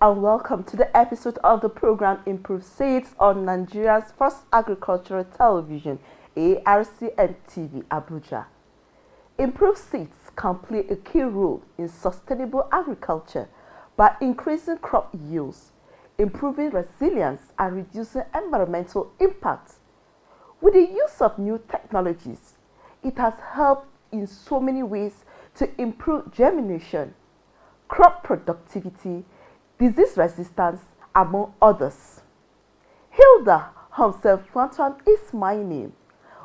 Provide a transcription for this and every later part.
and welcome to the episode of the program Improve Seeds on Nigeria's first agricultural television, ARCN TV Abuja. Improve Seeds can play a key role in sustainable agriculture by increasing crop yields, improving resilience, and reducing environmental impact. With the use of new technologies, it has helped in so many ways to improve germination, crop productivity, disease resistance, among others. Hilda Homsel-Fanton is my name.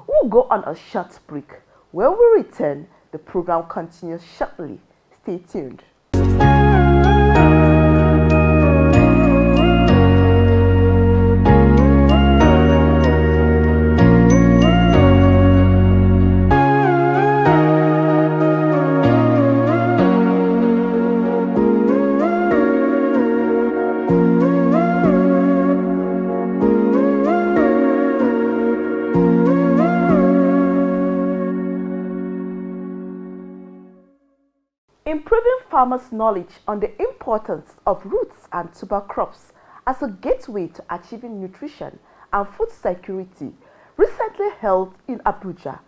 We'll go on a short break. When we return, the program continues shortly. Stay tuned. Improving farmers' knowledge on the importance of roots and tuber crops as a gateway to achieving nutrition and food security, recently held in Abuja,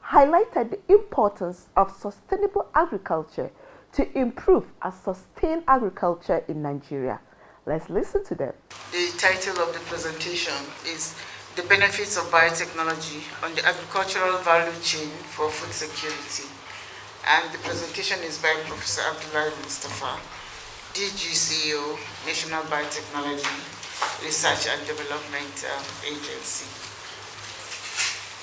highlighted the importance of sustainable agriculture to improve and sustain agriculture in Nigeria. Let's listen to them. The title of the presentation is The Benefits of Biotechnology on the Agricultural Value Chain for Food Security. And the presentation is by Professor Abdullahi Mustafa, DG CEO, National Biotechnology Research and Development Agency.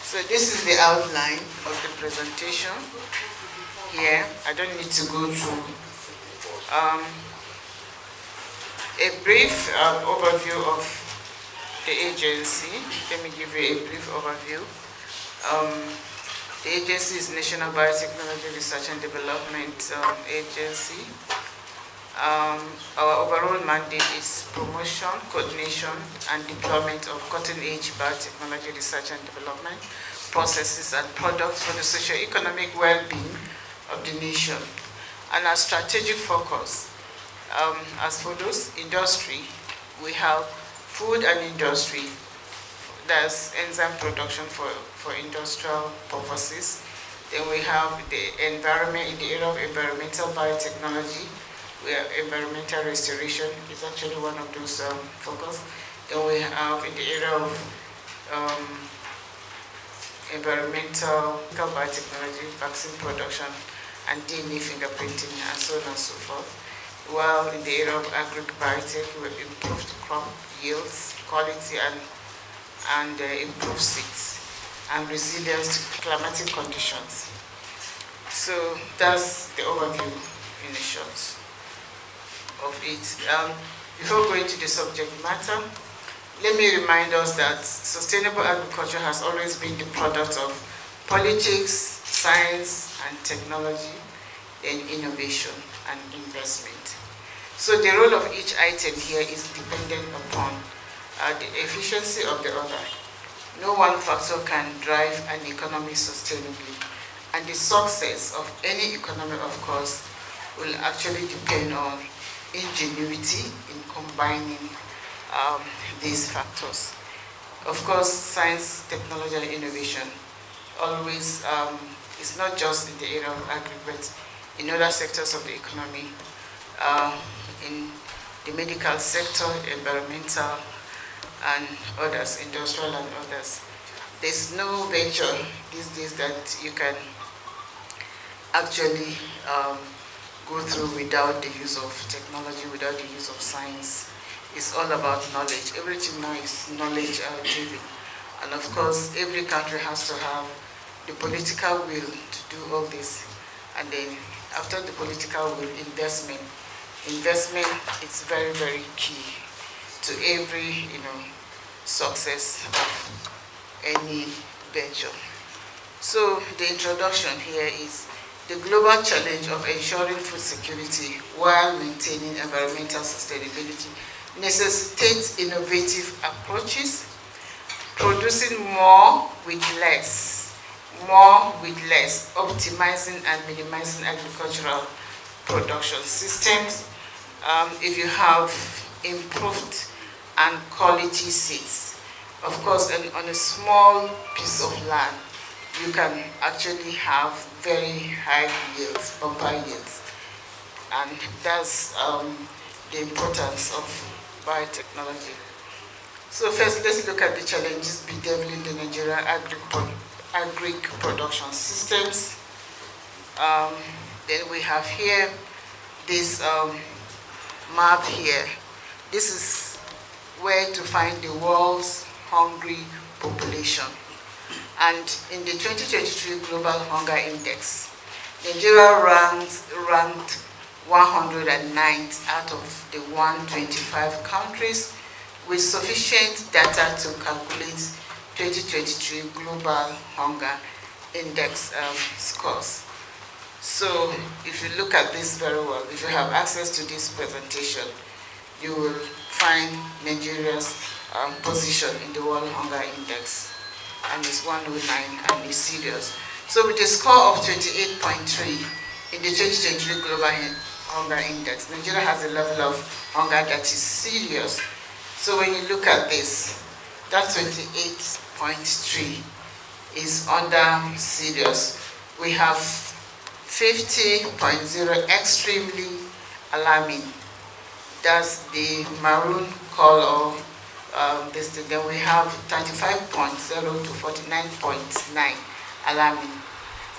So this is the outline of the presentation here. I don't need to go through a brief overview of the agency. Let me give you a brief overview. The agency is National Biotechnology Research and Development Agency. Our overall mandate is promotion, coordination, and deployment of cutting-edge biotechnology research and development processes and products for the socio-economic well-being of the nation. And our strategic focus, as for those industry, we have food and industry. That's enzyme production for industrial purposes. Then we have the environment, in the area of environmental biotechnology, where environmental restoration is actually one of those focus. Then we have in the area of environmental biotechnology, vaccine production, and DNA fingerprinting, and so on and so forth. While in the area of agri-biotech, we improved crop yields, quality, and improve seeds and resilience to climatic conditions. So that's the overview in a short of it. Before going to the subject matter, let me remind us that sustainable agriculture has always been the product of politics, science, and technology, and innovation and investment. So the role of each item here is dependent upon the efficiency of the other. No one factor can drive an economy sustainably, and the success of any economy, of course, will actually depend on ingenuity in combining these factors. Of course, science, technology, and innovation always is not just in the area of agri, but in other sectors of the economy, in the medical sector, environmental, and others, industrial and others. There's no venture these days that you can actually go through without the use of technology, without the use of science. It's all about knowledge. Everything now is knowledge driven. And of course, every country has to have the political will to do all this. And then after the political will, investment. Investment is very, very key to every, success of any venture. So the introduction here is the global challenge of ensuring food security while maintaining environmental sustainability necessitates innovative approaches, producing more with less, optimizing and minimizing agricultural production systems, if you have improved and quality seeds. Of course, on a small piece of land, you can actually have very high yields, bumper yields. And that's the importance of biotechnology. So first, let's look at the challenges bedeviling the Nigerian agric production systems. Then we have here this map here. This is where to find the world's hungry population. And in the 2023 Global Hunger Index, Nigeria ranked 109th out of the 125 countries with sufficient data to calculate 2023 Global Hunger Index scores. So if you look at this very well, if you have access to this presentation, you will find Nigeria's position in the World Hunger Index, and it's 109 and it's serious. So with a score of 28.3 in the 2023 Global Hunger Index, Nigeria has a level of hunger that is serious. So when you look at this, that 28.3 is under serious. We have 50.0 extremely alarming. That's the maroon color. Then we have 35.0 to 49.9 alarming.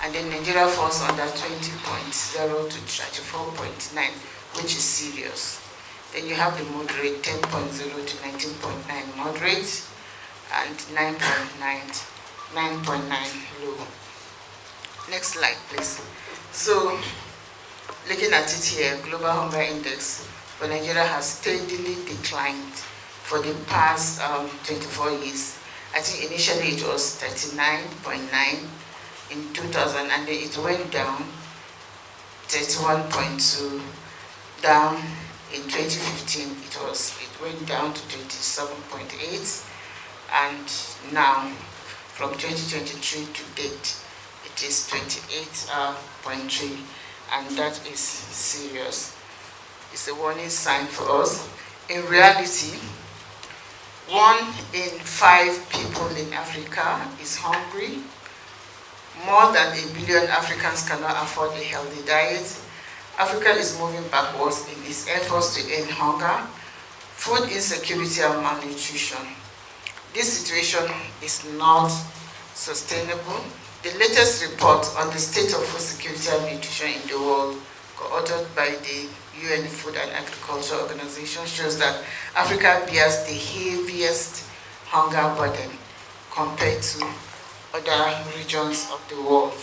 And then Nigeria falls under 20.0 to 34.9, which is serious. Then you have the moderate, 10.0 to 19.9 moderate, and 9.9 low. Next slide, please. So, looking at it here, Global Hunger Index for Nigeria has steadily declined for the past 24 years. I think initially it was 39.9 in 2000, and then it went down 31.2, down in 2015 it went down to 27.8, and now from 2023 to date it is 28.3, and that is serious. It's a warning sign for us. In reality, 1 in 5 people in Africa is hungry. More than 1 billion Africans cannot afford a healthy diet. Africa is moving backwards in its efforts to end hunger, food insecurity, and malnutrition. This situation is not sustainable. The latest report on the state of food security and nutrition in the world, co-authored by the UN Food and Agriculture Organization, shows that Africa bears the heaviest hunger burden compared to other regions of the world.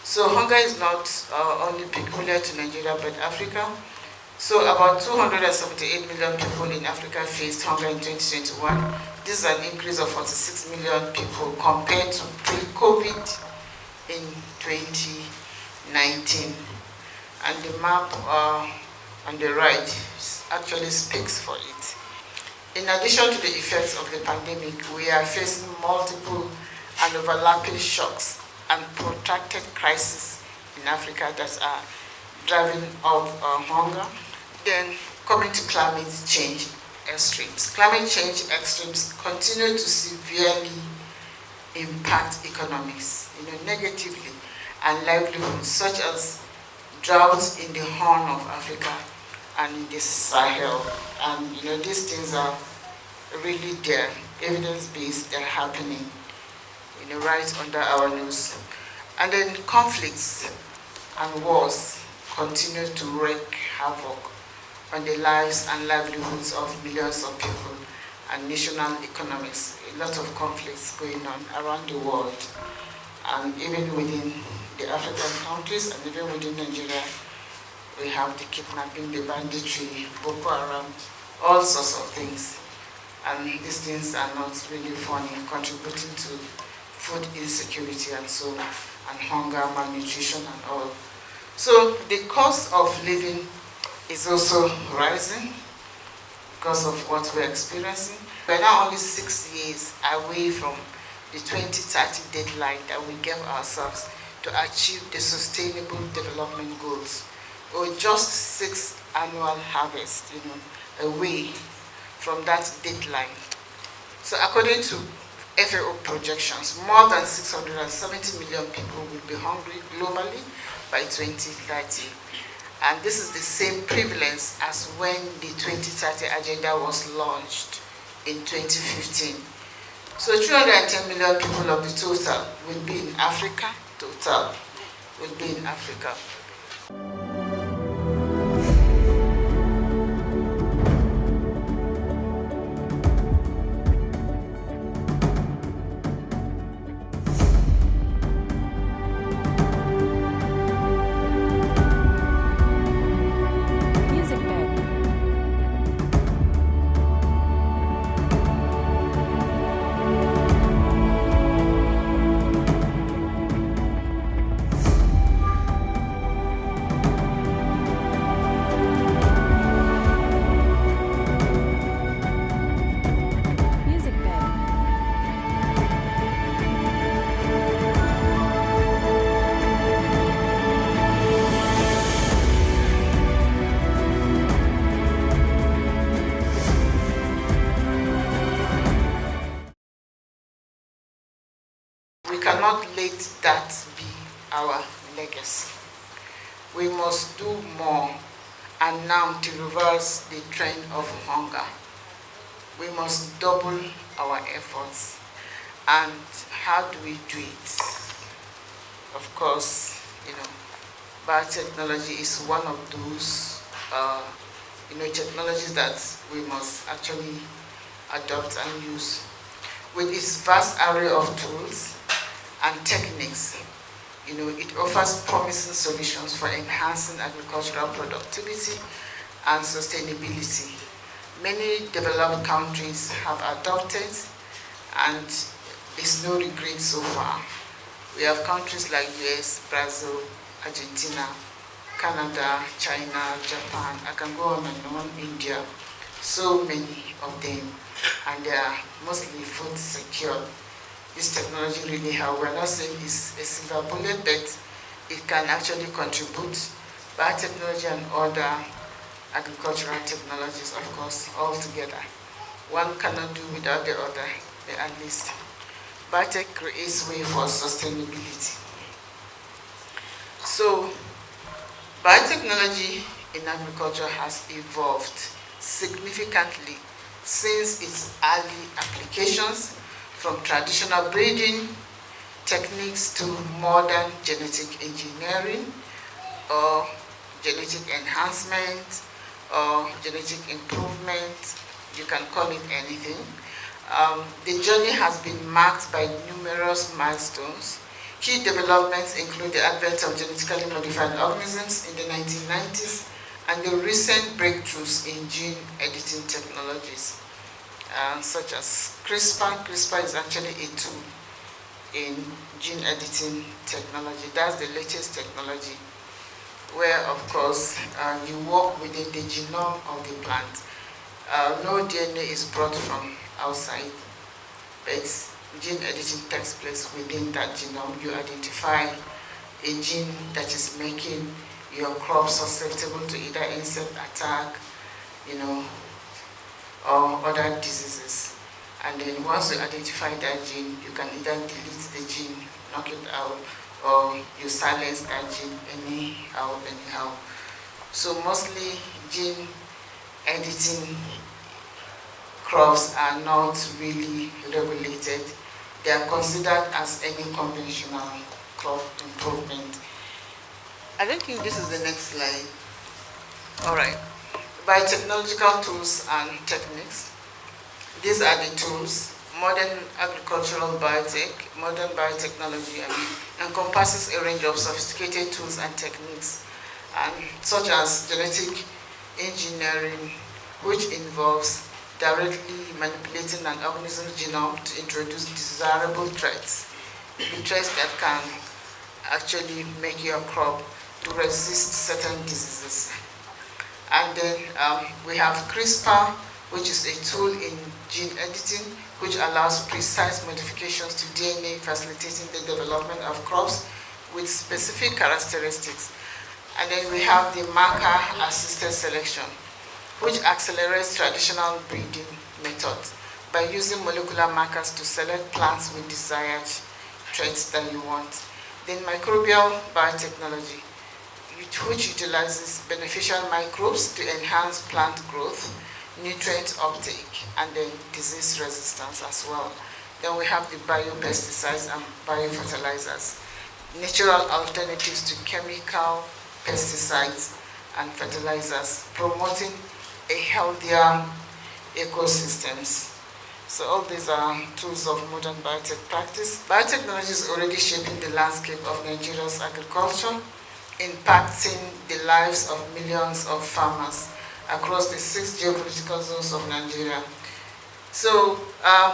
So hunger is not only peculiar to Nigeria but Africa. So about 278 million people in Africa faced hunger in 2021. This is an increase of 46 million people compared to pre-COVID in 2019. And the map on the right actually speaks for it. In addition to the effects of the pandemic, we are facing multiple and overlapping shocks and protracted crises in Africa that are driving up hunger. Then coming to climate change extremes. Climate change extremes continue to severely impact economics, negatively, and livelihoods, such as droughts in the Horn of Africa and in the Sahel. And these things are really there, evidence-based, they're happening, right under our nose. And then conflicts and wars continue to wreak havoc on the lives and livelihoods of millions of people and national economies. A lot of conflicts going on around the world, and even within the African countries and even within Nigeria, we have the kidnapping, the banditry, Boko Haram, all sorts of things. And these things are not really funny, contributing to food insecurity and so on, and hunger, malnutrition and all. So the cost of living is also rising because of what we're experiencing. We're now only 6 years away from the 2030 deadline that we gave ourselves to achieve the Sustainable Development Goals or just 6 annual harvests, away from that deadline. So according to FAO projections, more than 670 million people will be hungry globally by 2030. And this is the same prevalence as when the 2030 agenda was launched in 2015. So 310 million people of the total will be in Africa, will be in Africa. We cannot let that be our legacy. We must do more and now to reverse the trend of hunger. We must double our efforts. And how do we do it? Of course, biotechnology is one of those technologies that we must actually adopt and use. With its vast array of tools and techniques, it offers promising solutions for enhancing agricultural productivity and sustainability. Many developed countries have adopted, and there's no regret so far. We have countries like US, Brazil, Argentina, Canada, China, Japan, I can go on and on, India, so many of them, and they are mostly food secure. This technology really helps. We're not saying it's a silver bullet, but it can actually contribute. Biotechnology and other agricultural technologies, of course, all together. One cannot do without the other, but at least. Biotech creates way for sustainability. So, biotechnology in agriculture has evolved significantly since its early applications, from traditional breeding techniques to modern genetic engineering or genetic enhancement or genetic improvement. You can call it anything. The journey has been marked by numerous milestones. Key developments include the advent of genetically modified organisms in the 1990s and the recent breakthroughs in gene editing technologies, such as CRISPR. CRISPR is actually a tool in gene editing technology. That's the latest technology, where, of course, you work within the genome of the plant. No DNA is brought from outside, but gene editing takes place within that genome. You identify a gene that is making your crop susceptible to either insect attack, or other diseases. And then once you identify that gene, you can either delete the gene, knock it out, or you silence that gene anyhow. So mostly gene editing crops are not really regulated. They are considered as any conventional crop improvement. I don't think this is the next slide. All right. Biotechnological tools and techniques. These are the tools. Modern agricultural biotech, modern biotechnology, encompasses a range of sophisticated tools and techniques, such as genetic engineering, which involves directly manipulating an organism's genome to introduce desirable traits, traits that can actually make your crop to resist certain diseases. And then we have CRISPR, which is a tool in gene editing, which allows precise modifications to DNA, facilitating the development of crops with specific characteristics. And then we have the marker-assisted selection, which accelerates traditional breeding methods by using molecular markers to select plants with desired traits that you want. Then microbial biotechnology, which utilizes beneficial microbes to enhance plant growth, nutrient uptake, and then disease resistance as well. Then we have the biopesticides and biofertilizers, natural alternatives to chemical pesticides and fertilizers, promoting a healthier ecosystems. So all these are tools of modern biotech practice. Biotechnology is already shaping the landscape of Nigeria's agriculture, impacting the lives of millions of farmers across the 6 geopolitical zones of Nigeria. So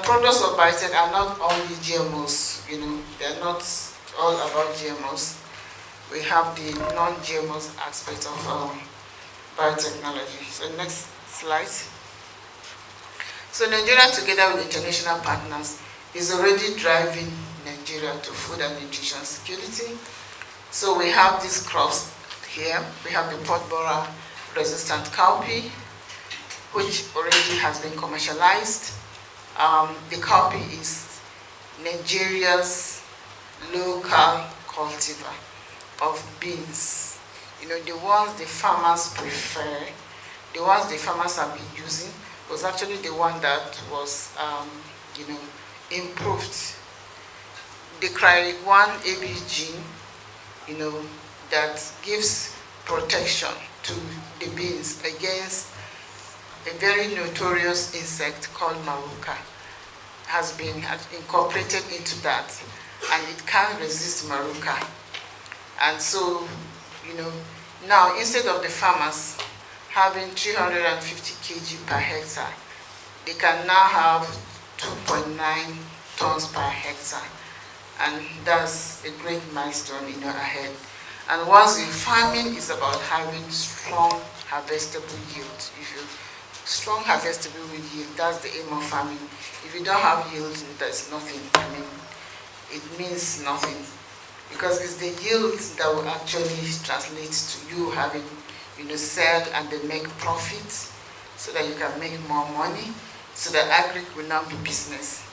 products of biotech are not only GMOs, they're not all about GMOs. We have the non-GMOs aspect of biotechnology. So next slide. So Nigeria, together with international partners, is already driving Nigeria to food and nutrition security. So we have these crops here. We have the pot borer resistant cowpea, which already has been commercialized. The cowpea is Nigeria's local cultivar of beans. The ones the farmers prefer, the ones the farmers have been using, was actually the one that was, improved. The CRY1 AB gene, that gives protection to the beans against a very notorious insect called maruca, has been incorporated into that, and it can resist maruca. And so, now instead of the farmers having 350 kg per hectare, they can now have 2.9 tons per hectare. And that's a great milestone ahead. And once the farming is about having strong harvestable yield. Strong harvestable yield, that's the aim of farming. If you don't have yield, there's nothing. It means nothing. Because it's the yield that will actually translate to you having, sell and then make profits so that you can make more money, so that agri will now be business.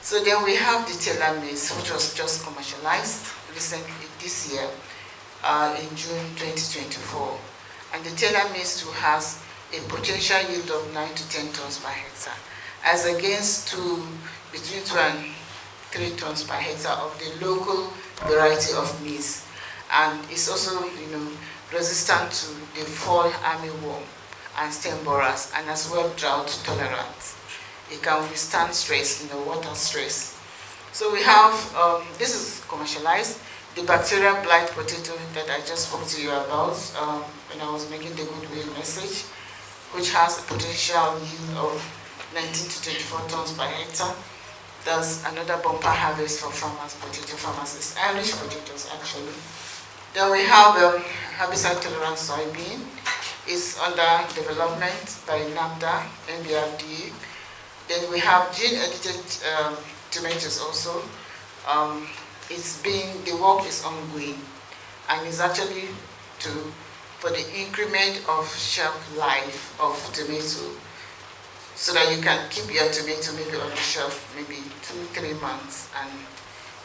So then we have the tailor maize, which was just commercialized recently this year, in June 2024. And the tailor maize too has a potential yield of 9 to 10 tons per hectare, as against between 2 and 3 tons per hectare of the local variety of maize. And it's also, resistant to the fall armyworm and stem borers, and as well drought tolerant. It can withstand stress, water stress. So we have, this is commercialized, the bacterial blight potato that I just spoke to you about when I was making the goodwill message, which has a potential yield of 19 to 24 tons per hectare. That's another bumper harvest for farmers, potato farmers. It's Irish potatoes actually. Then we have herbicide tolerant soybean. It's under development by NAFDA, NBRD. Then we have gene-edited tomatoes also. The work is ongoing, and it's actually for the increment of shelf life of tomato, so that you can keep your tomato maybe on the shelf maybe 2-3 months, and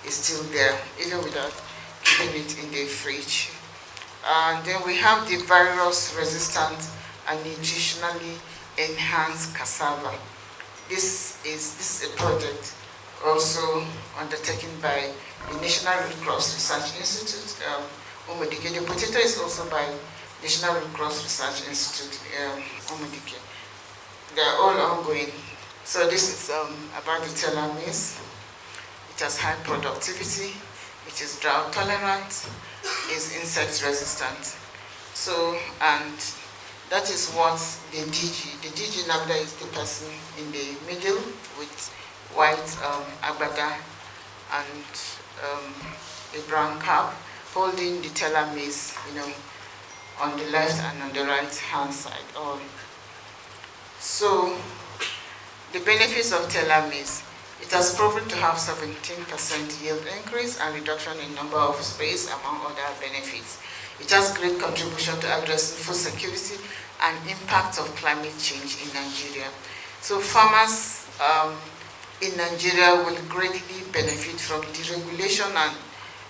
it's still there, even without keeping it in the fridge. And then we have the virus-resistant and nutritionally enhance cassava. This is a project also undertaken by the National Red Cross Research Institute, Umudike. The potato is also by National Red Cross Research Institute, Umudike. They are all ongoing. So this is about the teller maize. It has high productivity, it is drought tolerant, is insect resistant. So, and that is what the DG Nabda is the person in the middle with white agbada and a brown cap holding the teller maize, on the left and on the right hand side. So the benefits of teller maize. It has proven to have 17% yield increase and reduction in number of sprays, among other benefits. It has great contribution to addressing food security and impact of climate change in Nigeria. So farmers in Nigeria will greatly benefit from deregulation, and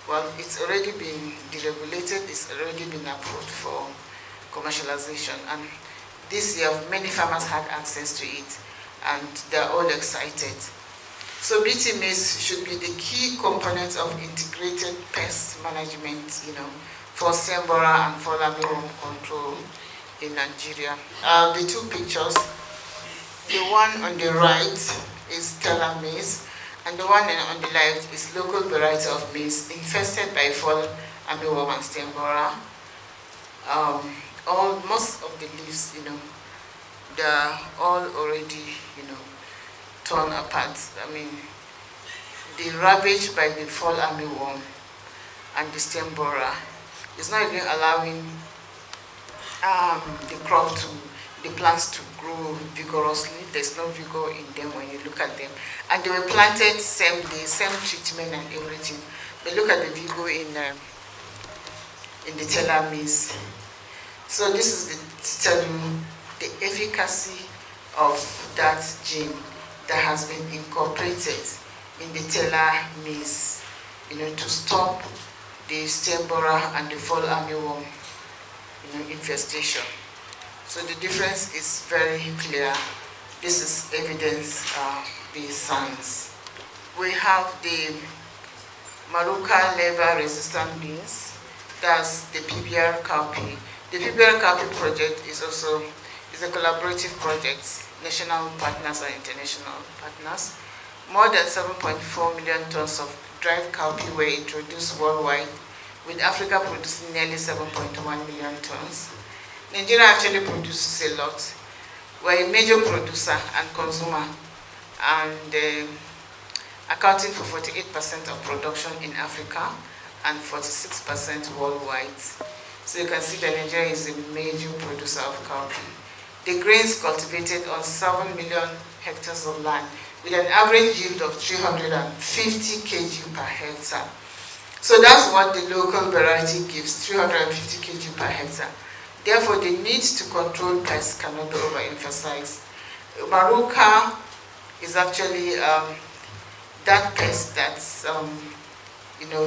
well, it's already been deregulated, it's already been approved for commercialization. And this year, many farmers had access to it, and they're all excited. So BT maize should be the key component of integrated pest management, for stem borer and for armyworm control in Nigeria. The two pictures, the one on the right is teller maize, and the one on the left is local variety of maize infested by fall armyworm and stem borer. Most of the leaves, they're all already, torn apart. I mean, the ravage by the fall armyworm and the stem borer is not even allowing the plants to grow vigorously. There's no vigor in them when you look at them. And they were planted same day, same treatment and everything. But look at the vigor in the teller maize. So this is to tell you the efficacy of that gene that has been incorporated in the teller maize, to stop the stem borer and the fall armyworm, infestation. So the difference is very clear. This is evidence-based science. We have the Maruca lever-resistant beans. That's the PBR cowpea. The PBR cowpea project is a collaborative project, national partners and international partners. More than 7.4 million tons of dried cowpea were introduced worldwide, with Africa producing nearly 7.1 million tons. Nigeria actually produces a lot. We're a major producer and consumer, and accounting for 48% of production in Africa and 46% worldwide. So you can see that Nigeria is a major producer of cowpea. The grains cultivated on 7 million hectares of land with an average yield of 350 kg per hectare. So that's what the local variety gives, 350 kg per hectare. Therefore, the need to control pests cannot be overemphasized. Maruca is actually that pest that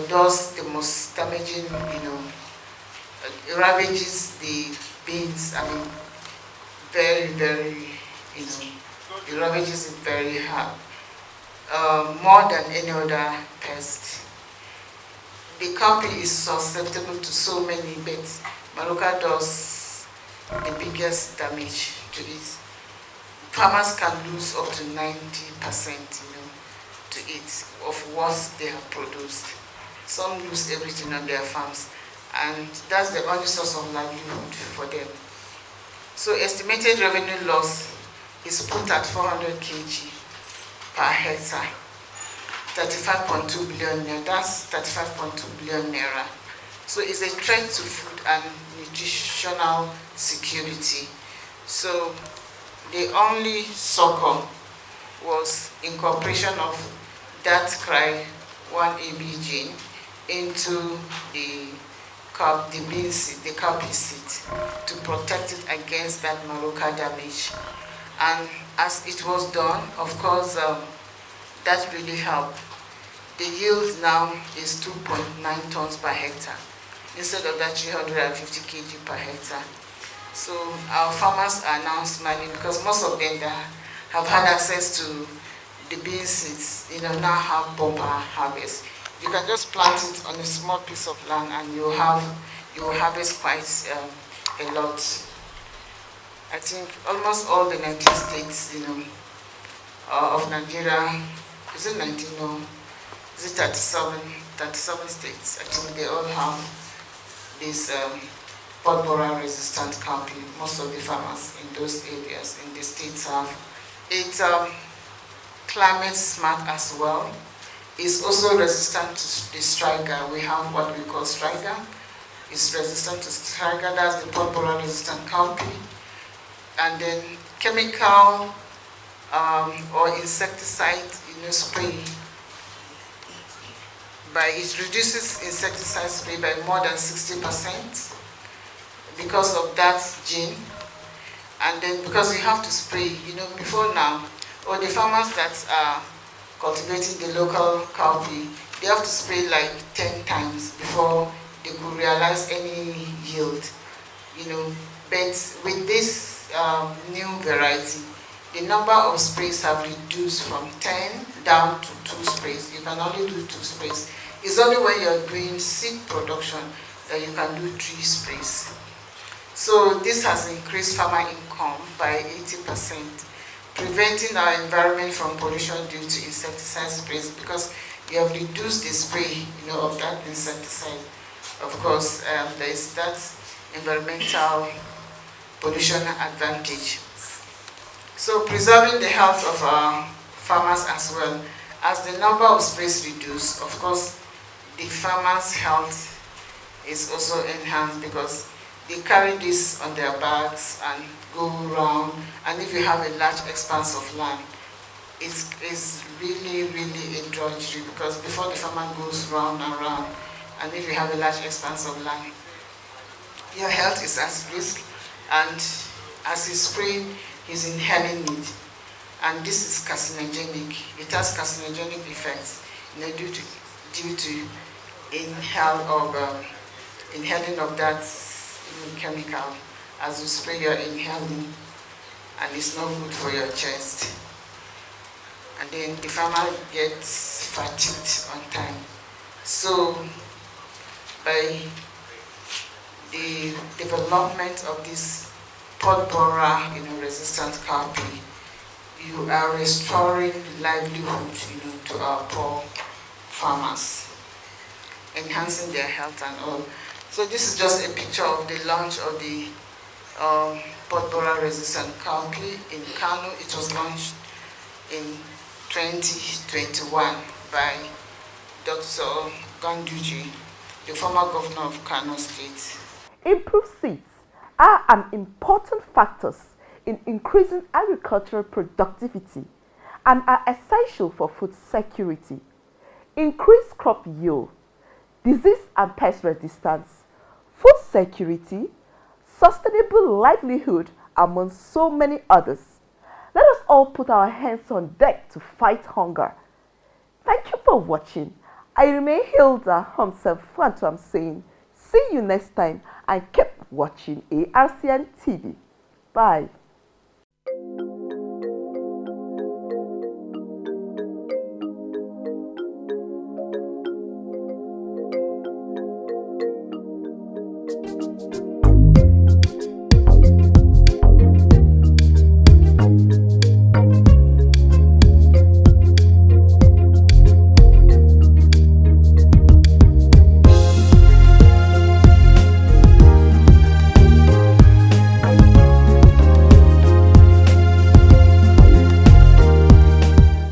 does the most damaging, it ravages the beans. I mean, very, very, it ravages it very hard, more than any other pest. The cowpea is susceptible to so many pests. Maruca does the biggest damage to it. Farmers can lose up to 90%, to it of what they have produced. Some lose everything on their farms, and that's the only source of livelihood for them. So estimated revenue loss is put at 400 kg per hectare, 35.2 billion naira. That's 35.2 billion naira. So it's a threat to food and nutritional security. So the only succor was incorporation of that CRY1AB gene into the cowpea seed to protect it against that Maruca damage. And as it was done, of course, that really helped. The yield now is 2.9 tons per hectare instead of that 350 kg per hectare. So our farmers are now smiling because most of them that have had access to the bean seeds, now have bumper harvest. You can just plant it on a small piece of land and you will harvest quite a lot. I think almost all the 19 states, of Nigeria, is it 19? No, is it 37? 37 states. I think they all have this pod borer resistant cowpea. Most of the farmers in those areas in the states have it. Climate smart as well. It's also resistant to the striga. We have what we call striga. It's resistant to striga. That's the pod borer resistant cowpea. And then chemical or insecticide spray. It reduces insecticide spray by more than 60% because of that gene. And then because you have to spray, before now, or the farmers that are cultivating the local cowpea, they have to spray like 10 times before they could realize any yield. But with this new variety, the number of sprays have reduced from 10 down to 2 sprays. You can only do 2 sprays. It's only when you're doing seed production that you can do 3 sprays. So this has increased farmer income by 80%, preventing our environment from pollution due to insecticide sprays because you have reduced the spray, of that insecticide. Of course, there is that environmental pollution advantage. So preserving the health of our farmers as well. As the number of sprays reduce, of course, the farmers' health is also enhanced because they carry this on their backs and go around. And if you have a large expanse of land, it's really, really a drudgery because before the farmer goes round and round, and if you have a large expanse of land, your health is at risk, and as he's spraying, he's inhaling it. And this is carcinogenic. It has carcinogenic effects due to inhaling of that chemical. As you spray, you're inhaling, and it's not good for your chest. And then the farmer gets fatigued on time. So by the development of this pod borer resistant cowpea, you are restoring livelihood to our poor farmers, enhancing their health and all. So this is just a picture of the launch of the pod borer resistant cowpea in Kano. It was launched in 2021 by Dr. Ganduje, the former governor of Kano State. Improved seeds are an important factors in increasing agricultural productivity and are essential for food security, increased crop yield, disease and pest resistance, food security, sustainable livelihood, among so many others. Let us all put our hands on deck to fight hunger. Thank you for watching. I remain Hilda Homself Phantom saying, see you next time and keep watching ARCN TV. Bye.